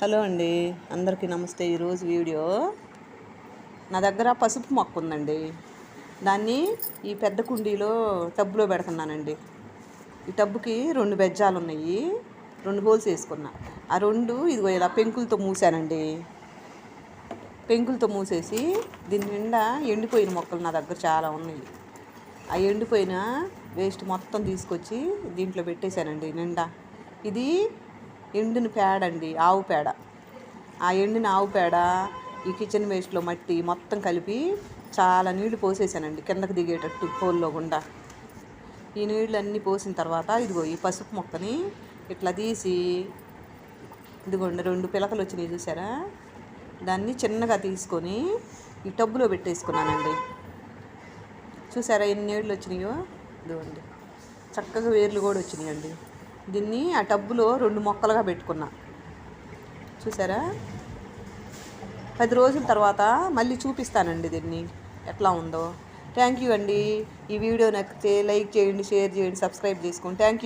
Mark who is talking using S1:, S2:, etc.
S1: Hello అండి, అందరికీ నమస్తే. ఈరోజు వీడియో నా దగ్గర పసుపు మొక్క ఉందండి. దాన్ని ఈ పెద్ద కుండీలో టబ్బులో పెడుతున్నానండి. ఈ టబ్బుకి 2 బెజ్జాలు ఉన్నాయి, 2 హోల్స్ వేసుకున్నా. ఆ 2 ఇదిగో ఇలా పెంకులతో మూసానండి. పెంకులతో మూసేసి దీని నిండా ఎండిపోయిన మొక్కలు నా దగ్గర చాలా ఉన్నాయి. ఆ ఎండిపోయిన వేస్ట్ మొత్తం తీసుకొచ్చి దీంట్లో పెట్టేశానండి నిండా. ఇది ఎండిన పేడ అండి, ఆవు పేడ. ఆ ఎండిన ఆవు పేడ, ఈ కిచెన్ వేస్ట్లో మట్టి మొత్తం కలిపి చాలా నీళ్లు పోసేసానండి కిందకి దిగేటట్టు హోల్లో గుండా. ఈ నీళ్ళు అన్నీ పోసిన తర్వాత ఇదిగో ఈ పసుపు మొక్కని ఇట్లా తీసి, ఇదిగోండి 2 పిలకలు వచ్చినాయి చూసారా, దాన్ని చిన్నగా తీసుకొని ఈ టబ్బులో పెట్టేసుకున్నానండి. చూసారా ఎన్ని నీళ్ళు వచ్చినాయో, ఇదిగోండి చక్కగా వేర్లు కూడా వచ్చినాయండి. దీన్ని ఆ టబ్బులో 2 మొక్కలుగా పెట్టుకున్నా. చూసారా, 10 రోజుల తర్వాత మళ్ళీ చూపిస్తానండి దీన్ని ఎట్లా ఉందో. థ్యాంక్ యూ అండి. ఈ వీడియో నచ్చితే లైక్ చేయండి, షేర్ చేయండి, సబ్స్క్రైబ్ చేసుకోండి. Thank you.